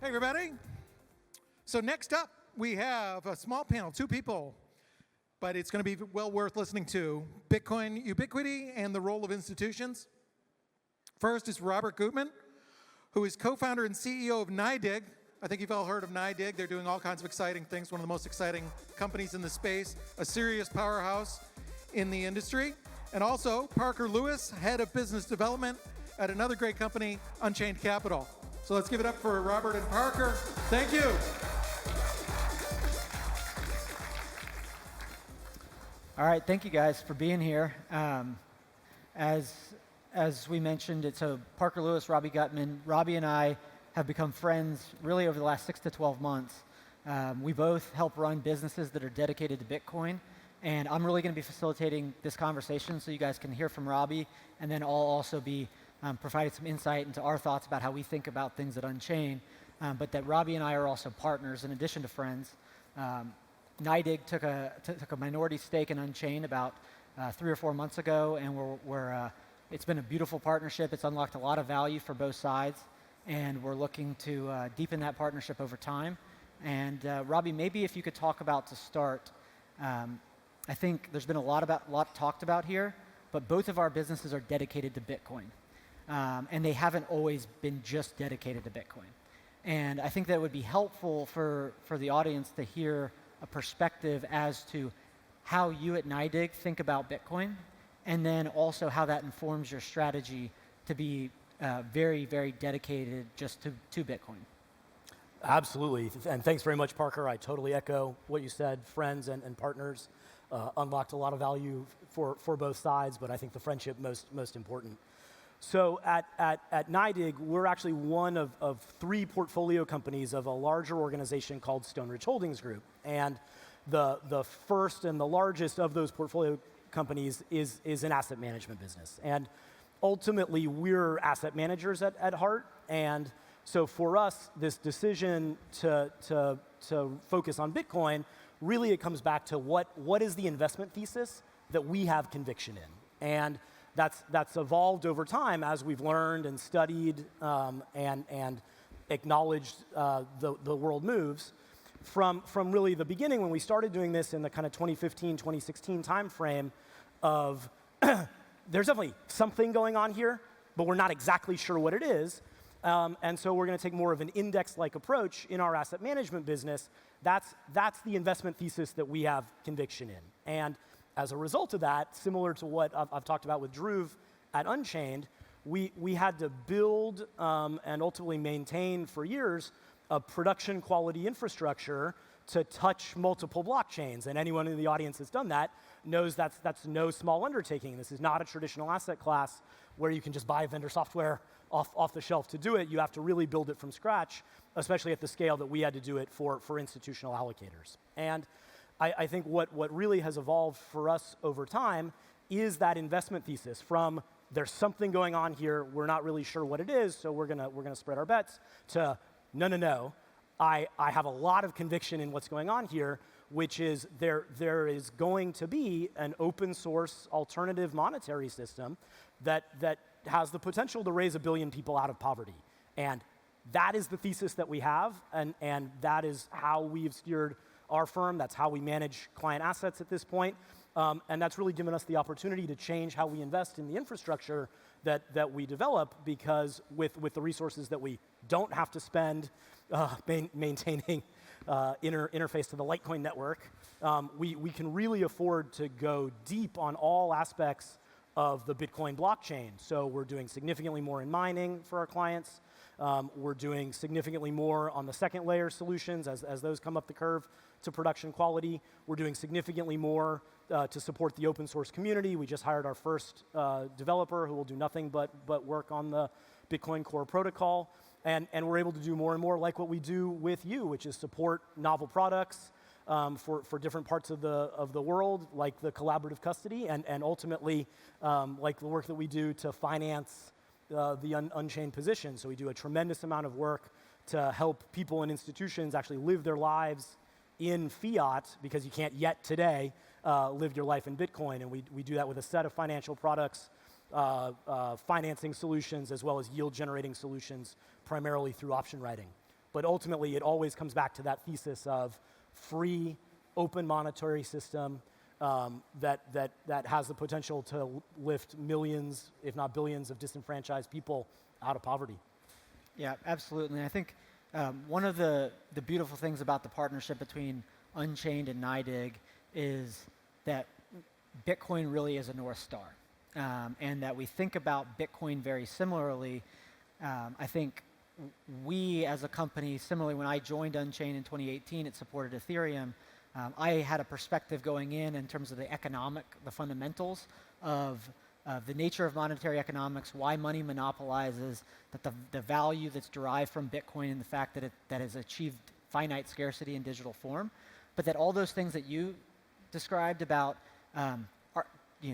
Hey, everybody. So next up, we have a small panel, 2 people, but it's going to be well worth listening to. Bitcoin Ubiquity and the role of institutions. First is Robert Gutmann, who is co-founder and CEO of NYDIG. I think you've all heard of NYDIG. They're doing all kinds of exciting things, one of the most exciting companies in the space, a serious powerhouse in the industry. And also Parker Lewis, head of business development at another great company, Unchained Capital. So let's give it up for Robert and Parker. Thank you. All right, thank you guys for being here. As we mentioned, it's Parker Lewis, Robbie Gutmann. Robbie and I have become friends really over the last 6 to 12 months. We both help run businesses that are dedicated to Bitcoin, and I'm really going to be facilitating this conversation so you guys can hear from Robbie, and then I'll also be providing some insight into our thoughts about how we think about things at Unchained, but that Robbie and I are also partners in addition to friends. NYDIG took a minority stake in Unchained about 3 or 4 months ago, and it's been a beautiful partnership. It's unlocked a lot of value for both sides, and we're looking to deepen that partnership over time. And Robbie, maybe if you could talk about to start, I think there's been a lot talked about here, but both of our businesses are dedicated to Bitcoin, and they haven't always been just dedicated to Bitcoin. And I think that would be helpful for the audience to hear a perspective as to how you at NYDIG think about Bitcoin, and then also how that informs your strategy to be very, very dedicated just to Bitcoin. Absolutely, and thanks very much, Parker. I totally echo what you said. Friends and partners unlocked a lot of value for both sides, but I think the friendship most important. So at NYDIG, we're actually one of 3 portfolio companies of a larger organization called Stone Ridge Holdings Group. And the first and the largest of those portfolio companies is an asset management business. And ultimately, we're asset managers at heart. And so for us, this decision to focus on Bitcoin, really it comes back to what is the investment thesis that we have conviction in. And that's evolved over time as we've learned and studied and acknowledged the world moves. From really the beginning when we started doing this in the kind of 2015, 2016 timeframe of there's definitely something going on here, but we're not exactly sure what it is. And so we're going to take more of an index-like approach in our asset management business. That's the investment thesis that we have conviction in. And as a result of that, similar to what I've talked about with Dhruv at Unchained, we had to build and ultimately maintain for years a production quality infrastructure to touch multiple blockchains. And anyone in the audience that's done that knows that's no small undertaking. This is not a traditional asset class where you can just buy vendor software off the shelf to do it. You have to really build it from scratch, especially at the scale that we had to do it for institutional allocators. And I think what really has evolved for us over time is that investment thesis from there's something going on here, we're not really sure what it is, so we're gonna spread our bets, to no. I have a lot of conviction in what's going on here, which is there is going to be an open source alternative monetary system that has the potential to raise 1 billion people out of poverty. And that is the thesis that we have, and that is how we've steered our firm. That's how we manage client assets at this point. And that's really given us the opportunity to change how we invest in the infrastructure that we develop, because with the resources that we don't have to spend maintaining interface to the Litecoin network, we can really afford to go deep on all aspects of the Bitcoin blockchain. So we're doing significantly more in mining for our clients. We're doing significantly more on the second layer solutions as those come up the curve to production quality. We're doing significantly more to support the open source community. We just hired our first developer who will do nothing but work on the Bitcoin Core protocol. And we're able to do more and more like what we do with you, which is support novel products for different parts of the world, like the collaborative custody, and ultimately like the work that we do to finance the Unchained position. So we do a tremendous amount of work to help people and institutions actually live their lives in fiat, because you can't yet today live your life in Bitcoin. And we do that with a set of financial products, financing solutions, as well as yield generating solutions, primarily through option writing. but ultimately it always comes back to that thesis of free, open monetary system that has the potential to lift millions, if not billions, of disenfranchised people out of poverty. Yeah, absolutely. And I think one of the beautiful things about the partnership between Unchained and NYDIG is that Bitcoin really is a North Star, and that we think about Bitcoin very similarly. I think we as a company, similarly, when I joined Unchained in 2018, it supported Ethereum. I had a perspective going in terms of the fundamentals of the nature of monetary economics, why money monopolizes, that the value that's derived from Bitcoin and the fact that it has achieved finite scarcity in digital form, but that all those things that you described about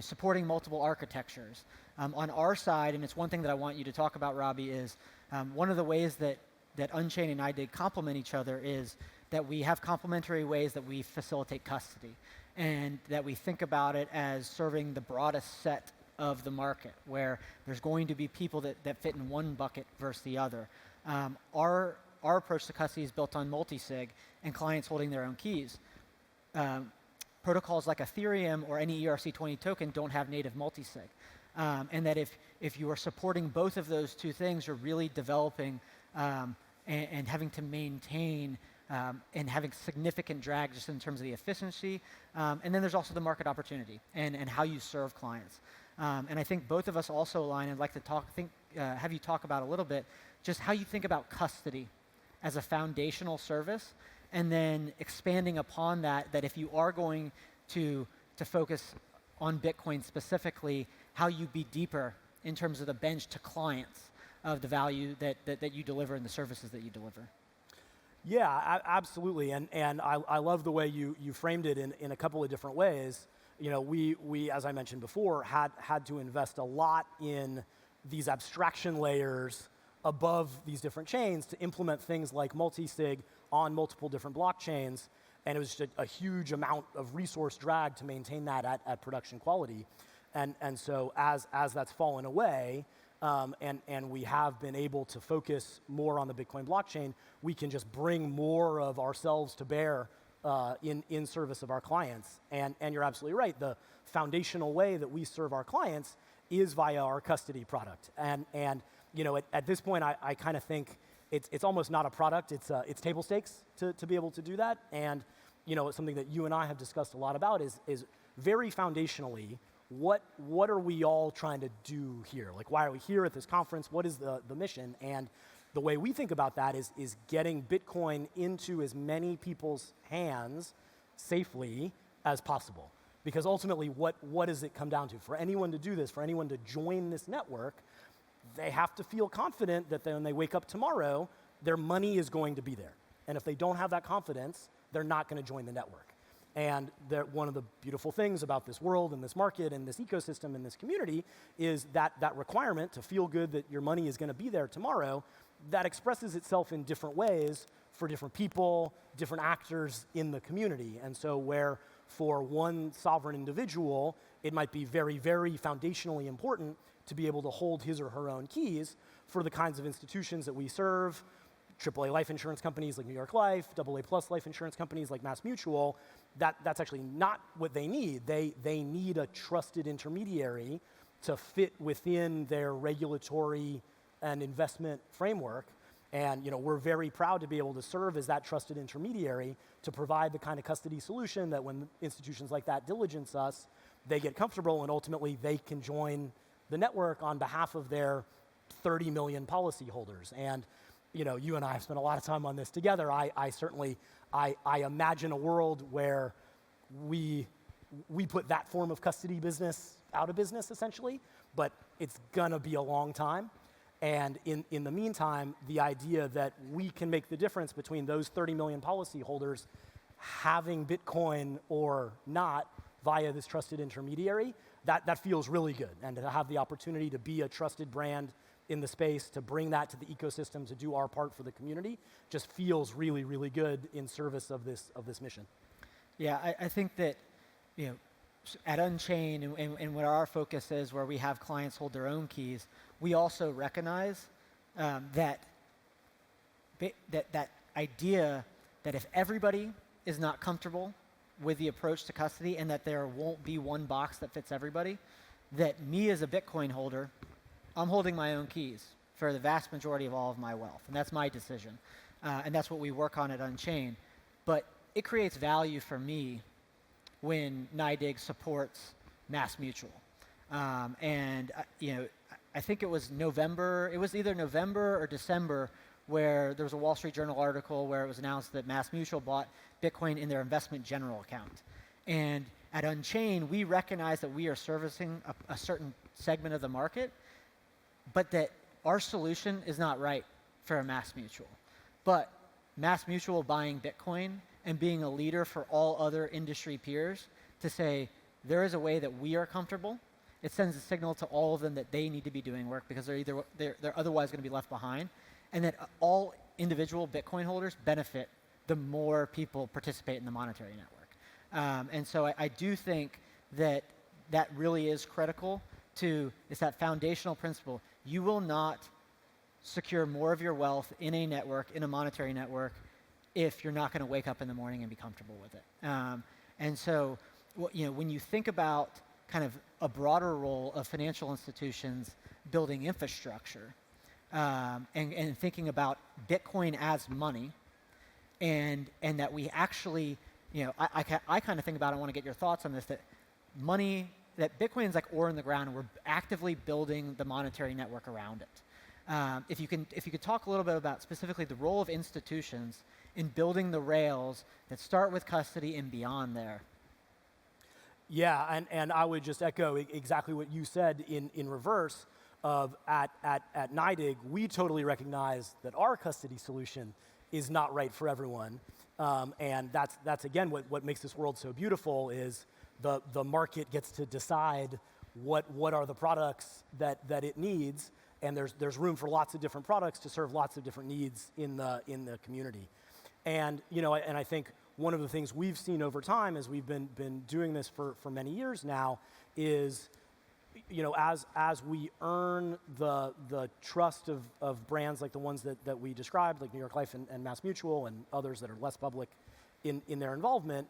supporting multiple architectures. On our side, and it's one thing that I want you to talk about, Robbie, is one of the ways that Unchained and NYDIG complement each other is that we have complementary ways that we facilitate custody, and that we think about it as serving the broadest set of the market, where there's going to be people that fit in one bucket versus the other. Our approach to custody is built on multi-sig and clients holding their own keys. Protocols like Ethereum or any ERC20 token don't have native multi-sig. And that if you are supporting both of those two things, you're really developing and having to maintain and having significant drag just in terms of the efficiency. And then there's also the market opportunity and how you serve clients. And I think both of us also align. I'd like to have you talk about a little bit just how you think about custody as a foundational service, and then expanding upon that if you are going to focus on Bitcoin specifically, how you be deeper in terms of the bench to clients of the value that you deliver and the services that you deliver. Yeah, absolutely. And I love the way you framed it in a couple of different ways. You know, we as I mentioned before, had to invest a lot in these abstraction layers above these different chains to implement things like multi-sig on multiple different blockchains. And it was just a huge amount of resource drag to maintain that at production quality. And so as that's fallen away, and we have been able to focus more on the Bitcoin blockchain, we can just bring more of ourselves to bear in service of our clients. And you're absolutely right. The foundational way that we serve our clients is via our custody product. And you know, at this point, I kind of think it's almost not a product. It's table stakes to be able to do that. And you know, it's something that you and I have discussed a lot about is very foundationally, what are we all trying to do here? Like, why are we here at this conference? What is the mission? And the way we think about that is getting Bitcoin into as many people's hands safely as possible. Because ultimately, what does it come down to? For anyone to do this, for anyone to join this network, they have to feel confident that when they wake up tomorrow, their money is going to be there. And if they don't have that confidence, they're not going to join the network. And one of the beautiful things about this world and this market and this ecosystem and this community is that requirement to feel good that your money is going to be there tomorrow, that expresses itself in different ways for different people, different actors in the community. And so where for one sovereign individual, it might be very, very foundationally important to be able to hold his or her own keys, for the kinds of institutions that we serve, AAA life insurance companies like New York Life, AA plus life insurance companies like Mass Mutual, that's actually not what they need. They need a trusted intermediary to fit within their regulatory and investment framework. And you know, we're very proud to be able to serve as that trusted intermediary to provide the kind of custody solution that when institutions like that diligence us, they get comfortable and ultimately they can join the network on behalf of their 30 million policyholders. And you know, you and I have spent a lot of time on this together. I certainly imagine a world where we put that form of custody business out of business, essentially, but it's gonna be a long time. And in the meantime, the idea that we can make the difference between those 30 million policyholders having Bitcoin or not via this trusted intermediary, that feels really good. And to have the opportunity to be a trusted brand in the space, to bring that to the ecosystem, to do our part for the community, just feels really, really good in service of this mission. Yeah, I think that, you know, at Unchained and where our focus is, where we have clients hold their own keys, we also recognize that that idea that if everybody is not comfortable with the approach to custody and that there won't be one box that fits everybody, that me as a Bitcoin holder, I'm holding my own keys for the vast majority of all of my wealth, and that's my decision. And that's what we work on at Unchained. But it creates value for me when NYDIG supports MassMutual. I think it was November, it was either November or December, where there was a Wall Street Journal article where it was announced that MassMutual bought Bitcoin in their investment general account. And at Unchained, we recognize that we are servicing a certain segment of the market, but that our solution is not right for a MassMutual. But MassMutual buying Bitcoin and being a leader for all other industry peers to say, there is a way that we are comfortable. It sends a signal to all of them that they need to be doing work because they're otherwise going to be left behind, and that all individual Bitcoin holders benefit the more people participate in the monetary network. And so I do think that that really is critical to, it's that foundational principle. You will not secure more of your wealth in a network, in a monetary network, if you're not going to wake up in the morning and be comfortable with it. And so, when you think about kind of a broader role of financial institutions building infrastructure and thinking about Bitcoin as money, and that we actually, I kind of think about it, I want to get your thoughts on this, that Bitcoin is like ore in the ground, and we're actively building the monetary network around it. If you could talk a little bit about specifically the role of institutions in building the rails that start with custody and beyond there. Yeah, and I would just echo exactly what you said in reverse of at NYDIG, we totally recognize that our custody solution is not right for everyone. And that's again, what makes this world so beautiful is the market gets to decide what are the products that it needs, and there's room for lots of different products to serve lots of different needs in the community. And and I think one of the things we've seen over time as we've been doing this for many years now is, as we earn the trust of brands like the ones that we described, like New York Life and MassMutual and others that are less public in their involvement,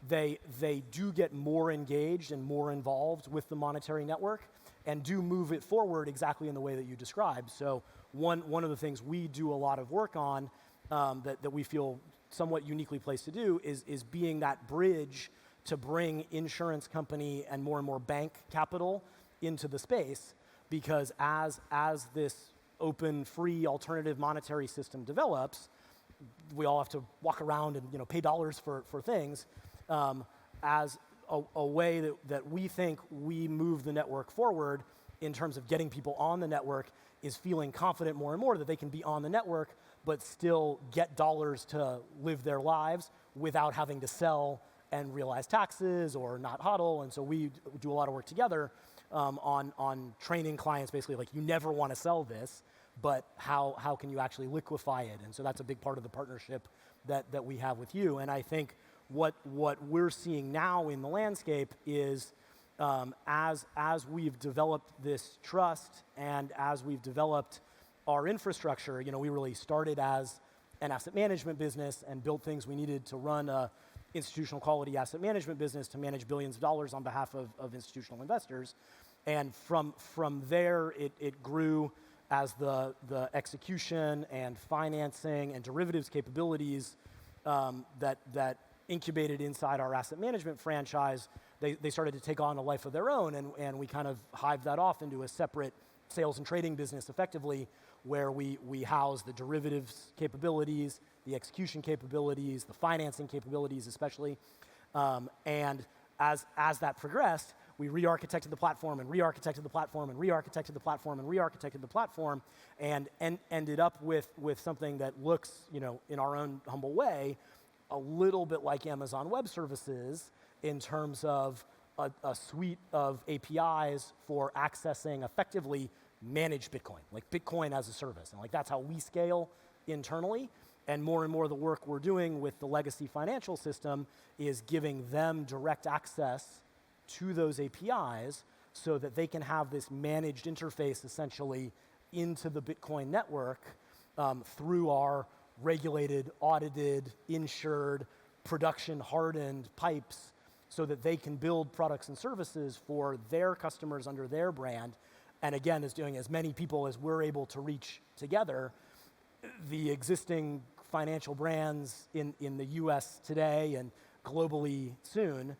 they do get more engaged and more involved with the monetary network and do move it forward exactly in the way that you described. So one of the things we do a lot of work on that we feel somewhat uniquely placed to do is being that bridge to bring insurance company and more bank capital into the space, because as this open, free, alternative monetary system develops, we all have to walk around and pay dollars for things. As a way that we think we move the network forward in terms of getting people on the network is feeling confident more and more that they can be on the network but still get dollars to live their lives without having to sell and realize taxes or not hodl. And so we do a lot of work together on training clients, basically like, you never want to sell this, but how can you actually liquefy it? And so that's a big part of the partnership that we have with you. And I think what we're seeing now in the landscape is as we've developed this trust and as we've developed our infrastructure, we really started as an asset management business and built things we needed to run a institutional quality asset management business to manage billions of dollars on behalf of institutional investors. And from there, it grew as the execution and financing and derivatives capabilities that incubated inside our asset management franchise, they started to take on a life of their own, and we kind of hived that off into a separate sales and trading business effectively, where we house the derivatives capabilities, the execution capabilities, the financing capabilities especially. And as that progressed, we re-architected the platform and re-architected the platform and re-architected the platform and re-architected the platform, and ended up with something that looks, in our own humble way, a little bit like Amazon Web Services in terms of a suite of APIs for accessing effectively managed Bitcoin, like Bitcoin as a service. And that's how we scale internally. And more the work we're doing with the legacy financial system is giving them direct access to those APIs so that they can have this managed interface essentially into the Bitcoin network through our regulated, audited, insured, production-hardened pipes so that they can build products and services for their customers under their brand, and again, is doing as many people as we're able to reach together. The existing financial brands in the US today and globally soon,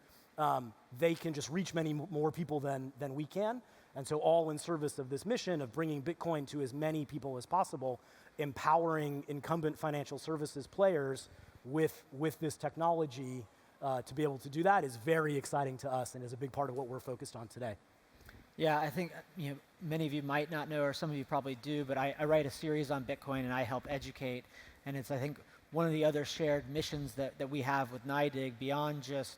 they can just reach many more people than we can. And so all in service of this mission of bringing Bitcoin to as many people as possible, empowering incumbent financial services players with this technology to be able to do that is very exciting to us and is a big part of what we're focused on today. Yeah, I think many of you might not know, or some of you probably do, but I write a series on Bitcoin and I help educate. And it's, I think, one of the other shared missions that we have with NYDIG beyond just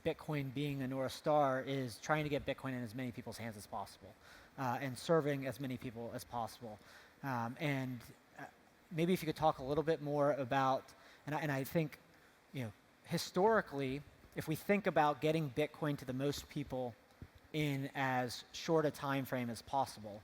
Bitcoin being a North Star is trying to get Bitcoin in as many people's hands as possible and serving as many people as possible. And maybe if you could talk a little bit more about, and I think, historically, if we think about getting Bitcoin to the most people in as short a time frame as possible,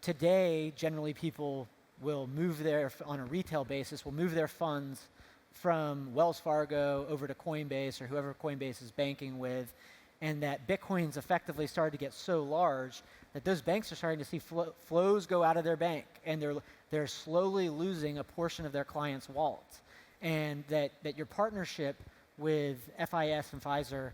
today, generally people will move on a retail basis, will move their funds from Wells Fargo over to Coinbase or whoever Coinbase is banking with, and that Bitcoin's effectively started to get so large that those banks are starting to see flows go out of their bank, and they're slowly losing a portion of their clients' wallets. And that your partnership with FIS and Pfizer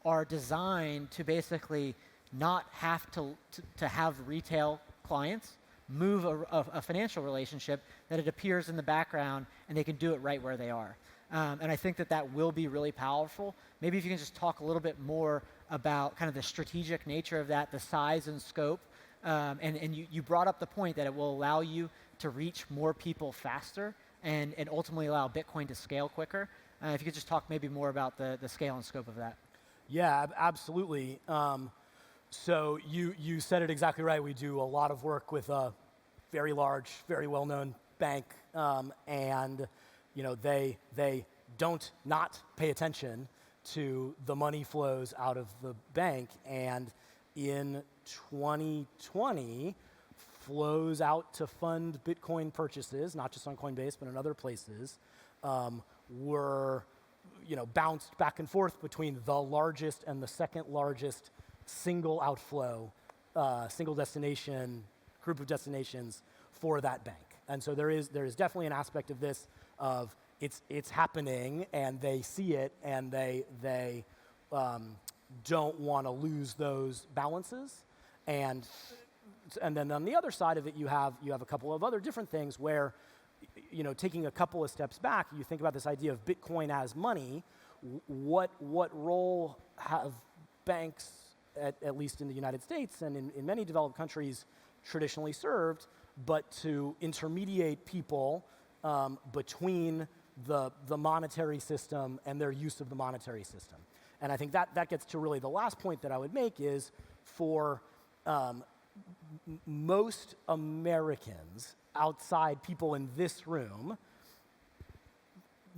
are designed to basically not have to have retail clients move a financial relationship, that it appears in the background and they can do it right where they are. And I think that will be really powerful. Maybe if you can just talk a little bit more about kind of the strategic nature of that, the size and scope. And you brought up the point that it will allow you to reach more people faster and ultimately allow Bitcoin to scale quicker. If you could just talk maybe more about the scale and scope of that. Yeah, absolutely. So you said it exactly right. We do a lot of work with a very large, very well-known bank, and they don't not pay attention to the money flows out of the bank. And in 2020, flows out to fund Bitcoin purchases, not just on Coinbase, but in other places, were bounced back and forth between the largest and the second largest single outflow, single destination, group of destinations for that bank. And so there is definitely an aspect of this of it's happening and they see it and they don't want to lose those balances. And then on the other side of it, you have a couple of other different things where, taking a couple of steps back, you think about this idea of Bitcoin as money. What role have banks, at least in the United States and in many developed countries, traditionally served, but to intermediate people between the monetary system and their use of the monetary system? And I think that gets to really the last point that I would make is for most Americans, outside people in this room,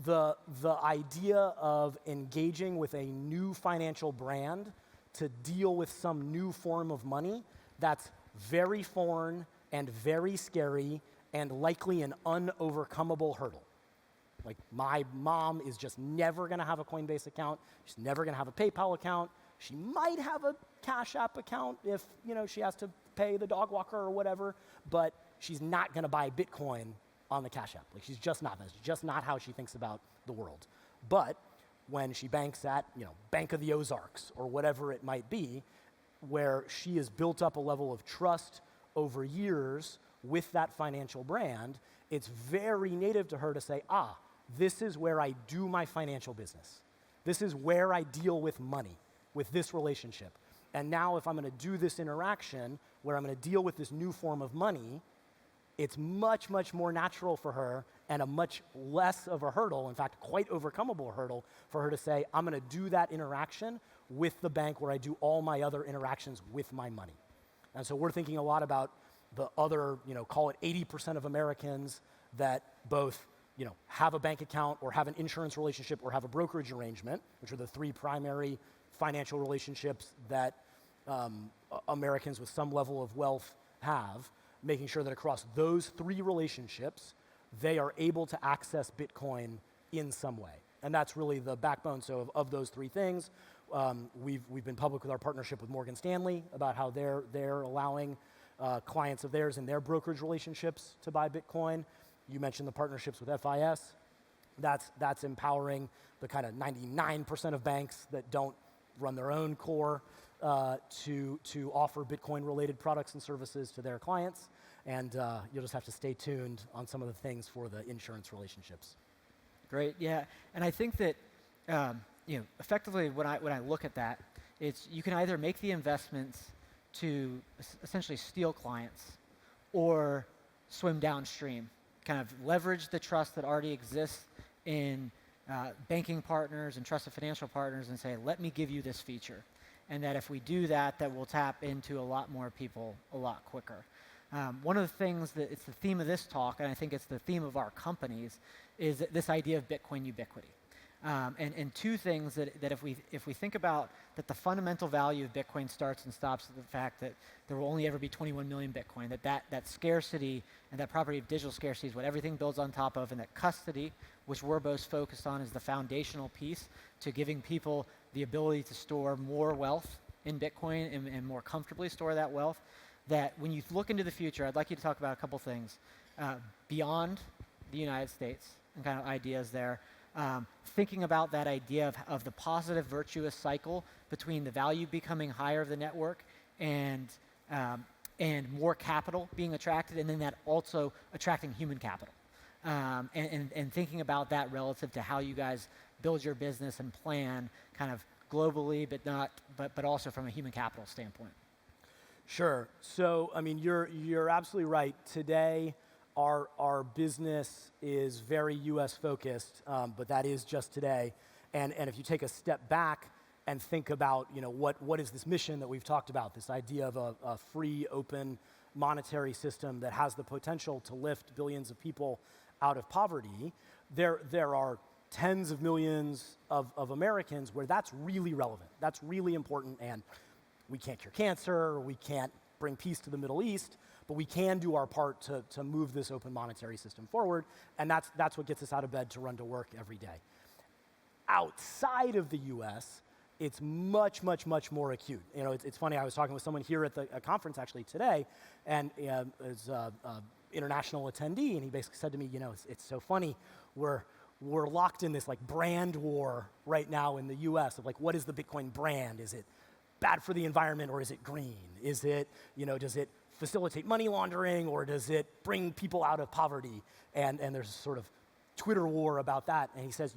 the idea of engaging with a new financial brand to deal with some new form of money, that's very foreign and very scary and likely an unovercomable hurdle. Like, my mom is just never going to have a Coinbase account. She's never going to have a PayPal account. She might have a Cash App account if, she has to pay the dog walker or whatever, but she's not going to buy Bitcoin on the Cash App. Like, she's just not. That's just not how she thinks about the world. But when she banks at, Bank of the Ozarks or whatever it might be, where she has built up a level of trust over years with that financial brand, it's very native to her to say, this is where I do my financial business. This is where I deal with money, with this relationship. And now if I'm going to do this interaction where I'm going to deal with this new form of money, it's much, much more natural for her and a much less of a hurdle, in fact, quite overcomable hurdle for her to say, I'm going to do that interaction with the bank where I do all my other interactions with my money. And so we're thinking a lot about the other, call it 80% of Americans that both, have a bank account or have an insurance relationship or have a brokerage arrangement, which are the three primary financial relationships that Americans with some level of wealth have. making sure that across those 3 relationships, they are able to access Bitcoin in some way. And that's really the backbone. So of those 3 things, we've been public with our partnership with Morgan Stanley about how they're allowing clients of theirs in their brokerage relationships to buy Bitcoin. You mentioned the partnerships with FIS. That's empowering the kind of 99% of banks that don't run their own core to offer Bitcoin-related products and services to their clients. And you'll just have to stay tuned on some of the things for the insurance relationships. Great, yeah. And I think that, effectively when I look at that, it's you can either make the investments to essentially steal clients or swim downstream, kind of leverage the trust that already exists in banking partners and trusted financial partners and say, let me give you this feature. And that if we do that, that we'll tap into a lot more people a lot quicker. One of the things that it's the theme of this talk, and I think it's the theme of our companies, is this idea of Bitcoin ubiquity. And 2 things that if we think about that the fundamental value of Bitcoin starts and stops with the fact that there will only ever be 21 million Bitcoin, that scarcity and that property of digital scarcity is what everything builds on top of, and that custody, which we're both focused on, is the foundational piece to giving people the ability to store more wealth in Bitcoin and more comfortably store that wealth. That when you look into the future, I'd like you to talk about a couple things beyond the United States and kind of ideas there. Thinking about that idea of the positive virtuous cycle between the value becoming higher of the network and more capital being attracted, and then that also attracting human capital. And thinking about that relative to how you guys build your business and plan kind of globally, but also from a human capital standpoint. Sure. So, I mean, you're absolutely right. Today, our business is very U.S. focused, but that is just today. And if you take a step back and think about, what is this mission that we've talked about, this idea of a free, open monetary system that has the potential to lift billions of people out of poverty, there are tens of millions of Americans where that's really relevant. That's really important, and we can't cure cancer, we can't bring peace to the Middle East, but we can do our part to move this open monetary system forward, and that's what gets us out of bed to run to work every day. Outside of the US, it's much, much, much more acute. It's funny, I was talking with someone here at a conference actually today, and as an international attendee, and he basically said to me, it's so funny, we're locked in this like brand war right now in the US of like, what is the Bitcoin brand? Is it bad for the environment, or is it green? Is it, does it facilitate money laundering, or does it bring people out of poverty? And there's a sort of Twitter war about that. And he says,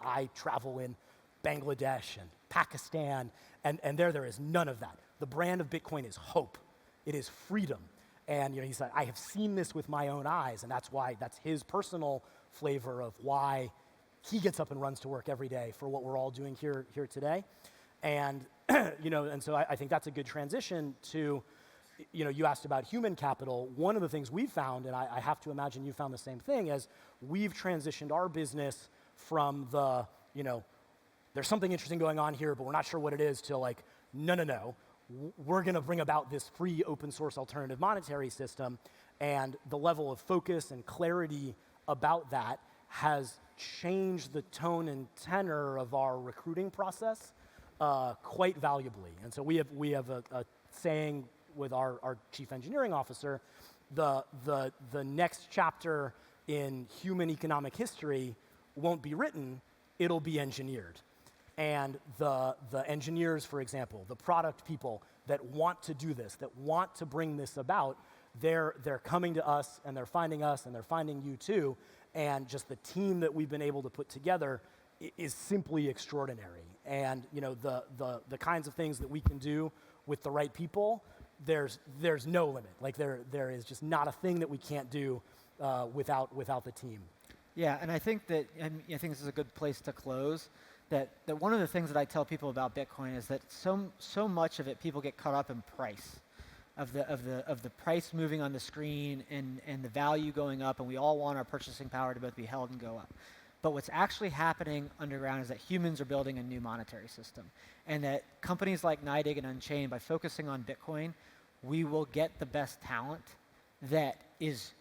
I travel in Bangladesh and Pakistan, and there is none of that. The brand of Bitcoin is hope. It is freedom. And he said, I have seen this with my own eyes, and that's his personal flavor of why he gets up and runs to work every day for what we're all doing here today. And and so I think that's a good transition to, you asked about human capital. One of the things we've found, and I have to imagine you found the same thing, as we've transitioned our business from the, there's something interesting going on here, but we're not sure what it is, to like, no, we're going to bring about this free open source alternative monetary system, and the level of focus and clarity about that has changed the tone and tenor of our recruiting process quite valuably. And so we have a saying with our chief engineering officer, the next chapter in human economic history won't be written, it'll be engineered. And the engineers, for example, the product people that want to do this, that want to bring this about, they're coming to us, and they're finding us, and they're finding you too. And just the team that we've been able to put together is simply extraordinary. And the kinds of things that we can do with the right people, there's no limit. Like there is just not a thing that we can't do without the team. Yeah, and I think this is a good place to close. That one of the things that I tell people about Bitcoin is that so much of it, people get caught up in price, of the price moving on the screen and the value going up, and we all want our purchasing power to both be held and go up. But what's actually happening underground is that humans are building a new monetary system, and that companies like NYDIG and Unchained, by focusing on Bitcoin, we will get the best talent that is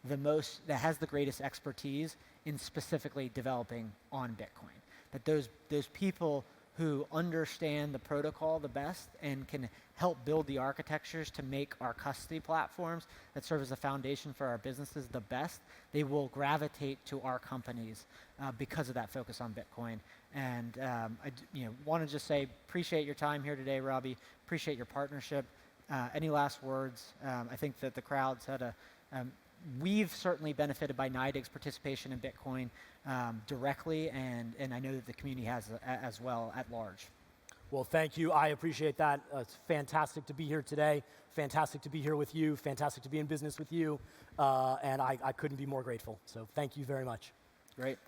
that has the greatest expertise in specifically developing on Bitcoin. That those people who understand the protocol the best and can help build the architectures to make our custody platforms that serve as a foundation for our businesses the best, they will gravitate to our companies because of that focus on Bitcoin. And I want to just say, appreciate your time here today, Robbie. Appreciate your partnership. Any last words? I think that the crowd's had we've certainly benefited by NYDIG's participation in Bitcoin directly, and I know that the community has as well at large. Well, thank you. I appreciate that. It's fantastic to be here today. Fantastic to be here with you. Fantastic to be in business with you. And I couldn't be more grateful. So thank you very much. Great.